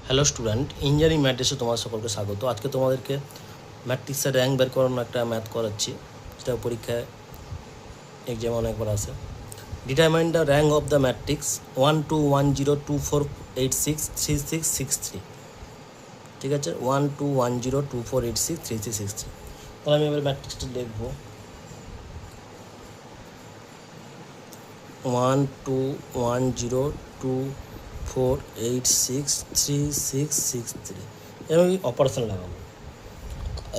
Hello student, engineering ম্যাথসে তোমার সকলকে স্বাগত। আজকে তোমাদেরকে ম্যাট্রিক্সের র্যাঙ্ক বের করানোর একটা ম্যাথ করাচ্ছি, যেটা পরীক্ষায় এক্সাম অনেকবার আসে। Determine the rank of the matrix 1 2 1 0 2 4 8 6 3 6 6 3। ঠিক আছে, 1 2 1 0 2 4 8 6 3 6 6 3। তাহলে আমি এবার ম্যাট্রিক্সটা লিখবো 1 2 1 0 2 4 8 6 3 6 6 3। এবার আমি অপারেশন লাগাবো,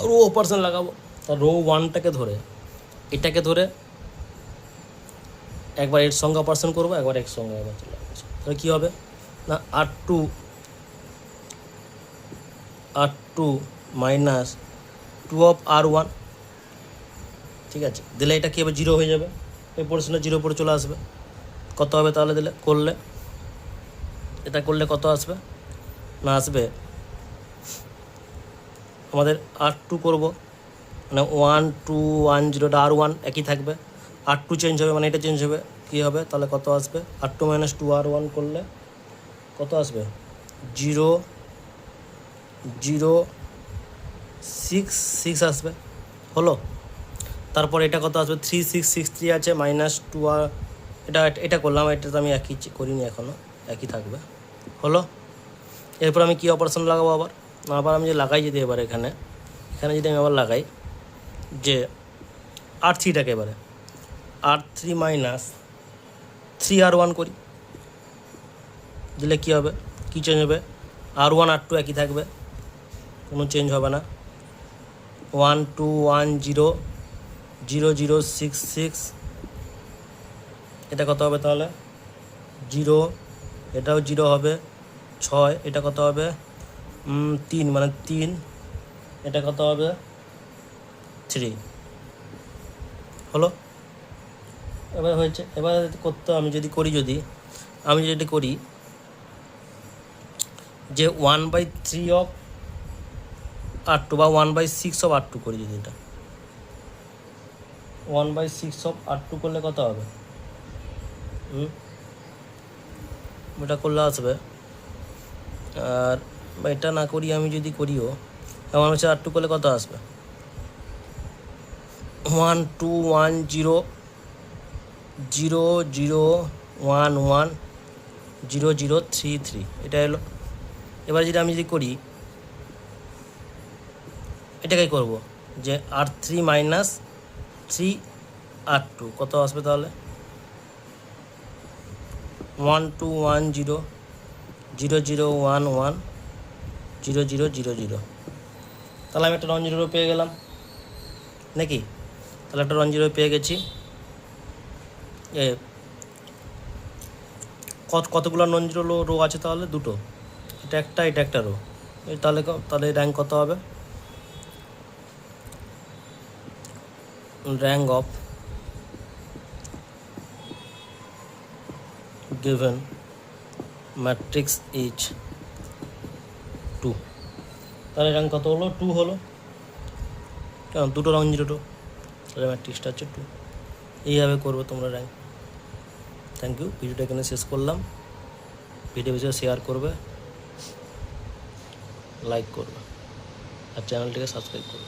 রো অপারেশন লাগাবো। তা রো ওয়ানটাকে ধরে এটাকে ধরে একবার এর সঙ্গে অপারেশন করবো, একবার এর সঙ্গে অপারেশন লাগাবো। তাহলে কী হবে না, R2 মাইনাস 2 অফ R1। ঠিক আছে, দিলে এটা কী হবে, জিরো হয়ে যাবে। এই পোর্শনটা জিরো পরে চলে আসবে। কত হবে তাহলে দিলে করলে, এটা করলে কত আসবে না, আসবে আমাদের R2 করব, মানে 1 2 1 0টা R1 একই থাকবে, R2 চেঞ্জ হবে, মানে এটা চেঞ্জ হবে। কী হবে তাহলে কত আসবে, R2 মাইনাস 2 R1 করলে কত আসবে, 0 0 6 6 আসবে। হলো, তারপর এটা কত আসবে, 3 6 6 3 আছে, মাইনাস 2 আর এটা করলাম, এটা তো আমি একই করিনি এখনও, একই থাকবে। হলো, এরপর আমি কী অপারেশন লাগাবো, আবার আমি যে লাগাই, যদি এবার এখানে যদি আমি আবার লাগাই যে R3টাকে, এবারে R3 মাইনাস 3 R1 করি, দিলে কী হবে, কী চেঞ্জ হবে, R1 R2 একই থাকবে, কোনো চেঞ্জ হবে না। 1 2 1 0 0 0 6 6, এটা কত হবে তাহলে 0, এটাও 0 হবে 6, এটা কত হবে 3, মানে 3, এটা কত হবে 3। হলো, এবার হয়েছে। এবার করতে আমি যদি করি যে 1/3 অফ R2 বা 1/6 অফ R2 করি, যদি এটা 1/6 অফ R2 করলে কত হবে, এটা করলে আসবে। আর এটা না করি, আমি যদি করিও, আমার হচ্ছে R2 করলে কত আসবে, 1 2 1 0 0 0 1 1 0 0 3 3, এটা এলো। এবার যদি আমি করি, এটাকেই করব যে R3 মাইনাস 3 R2 কত আসবে তাহলে, 1 2 1 0 0 0 1 1 0 0 0 0। তাহলে আমি একটা নন জিরো পেয়ে গেলাম নাকি, তাহলে একটা নন জিরো পেয়ে গেছি। কতগুলো নন জিরো রো আছে তাহলে, দুটো, এটা একটা রো। তাহলে র্যাঙ্ক কত হবে, rank of given matrix is 2। তাহলে র্যাঙ্ক কত হলো, 2 হলো, কারণ দুটো নন জিরো, তাহলে ম্যাট্রিক্সটা হচ্ছে 2। এইভাবে করবে তোমরা র্যাঙ্ক। থ্যাংক ইউ, ভিডিওটা এখানে শেষ করলাম। ভিডিও শেয়ার করবে, লাইক করবে, আর চ্যানেলটিকে সাবস্ক্রাইব করবে।